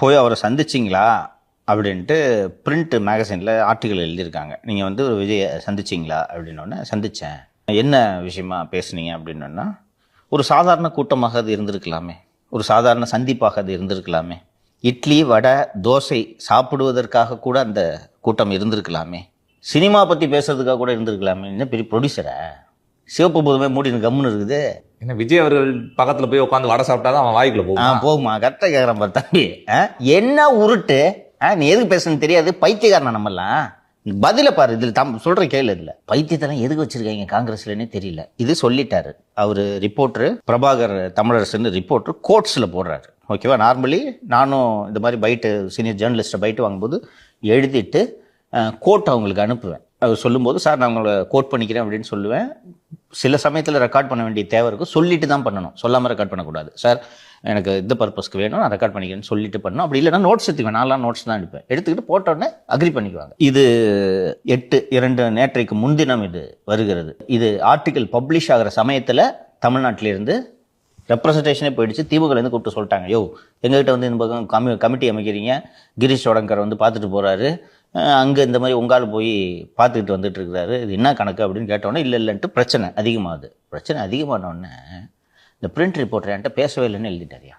போய் அவரை சந்திச்சிங்களா அப்படின்ட்டு பிரிண்ட் மேகசினில் ஆர்டிக்கல் எழுதியிருக்காங்க. நீங்கள் வந்து ஒரு விஜயை சந்திச்சிங்களா அப்படின்னோடனே சந்தித்தேன். என்ன விஷயமா பேசுனீங்க அப்படின்னோன்னா, ஒரு சாதாரண கூட்டமாக அது இருந்திருக்கலாமே, ஒரு சாதாரண சந்திப்பாக அது இருந்திருக்கலாமே, இட்லி வடை தோசை சாப்பிடுவதற்காக கூட அந்த கூட்டம் இருந்திருக்கலாமே, சினிமா பற்றி பேசுறதுக்காக கூட இருந்திருக்கலாமே. என்ன பெரிய ப்ரொடியூசரை சிவப்பு போதுமே மூடின்னு கம்முன்னு இருக்குது. என்ன விஜய் அவர்கள் பக்கத்துல போய் உட்காந்து வடை சாப்பிட்டாதான் அவன் வாய்க்குள்ள போகும். போகுமா? கரெக்டாக கேட்குறேன் பாரு தம்பி. என்ன உருட்டு, நீ எதுக்கு பேசுன்னு தெரியாது, பைத்தியக்காரனா நம்மலாம். பதில பாரு, இதில் சொல்ற கேள்வி இல்லை. பைத்தியத்தெல்லாம் எதுக்கு வச்சிருக்காங்க காங்கிரஸ்லன்னே தெரியல. இது சொல்லிட்டாரு அவர் ரிப்போர்ட்டரு பிரபாகர் தமிழரசன் ரிப்போர்ட்டர் கோட்ஸில் போடுறாரு. ஓகேவா? நார்மலி நானும் இந்த மாதிரி பைட்டு சீனியர் ஜேர்னலிஸ்ட்டை பைட்டு வாங்கும்போது எழுதிட்டு கோட் அவங்களுக்கு அனுப்புவேன். அவர் சொல்லும்போது சார் நான் உங்களை கோட் பண்ணிக்கிறேன் அப்படின்னு சொல்லுவேன். சில சமயத்தில் ரெக்கார்ட் பண்ண வேண்டிய தேவை இருக்கும், சொல்லிட்டு தான் பண்ணணும், சொல்லாமல் ரெக்கார்ட் பண்ணக்கூடாது. சார் எனக்கு இந்த பர்பஸ்க்கு வேணும், நான் ரெக்கார்ட் பண்ணிக்கிறேன்னு சொல்லிட்டு பண்ணணும். அப்படி இல்லைனா நோட்ஸ் எடுத்துக்குவேன், நான்லாம் நோட்ஸ் தான் எடுப்பேன். எடுத்துக்கிட்டு போட்டோடனே அக்ரி பண்ணிக்குவாங்க. இது 8/2 நேற்றைக்கு முன்தினம் இது வருகிறது. இது ஆர்டிக்கல் பப்ளிஷ் ஆகிற சமயத்தில் தமிழ்நாட்டிலேருந்து ரெப்ரசன்டேஷனே போயிடுச்சு. திமுகலேருந்து கூப்பிட்டு சொல்லிட்டாங்க, யோ எங்ககிட்ட வந்து இந்த பக்கம் கமிட்டி அமைக்கிறீங்க, கிரீஷ் சோடங்கர் வந்து பார்த்துட்டு போகிறாரு, அங்கே இந்த மாதிரி உங்கால் போய் பார்த்துக்கிட்டு வந்துட்டு இருக்கிறாரு, இது என்ன கணக்கு அப்படின்னு கேட்டோன்னே இல்லைன்ட்டு பிரச்சனை அதிகமாகுது. பிரச்சனை அதிகமானோடனே இந்த பிரிண்ட் ரிப்போர்ட்டர் என்கிட்ட பேசவே இல்லைன்னு எழுதிட்டாரியா.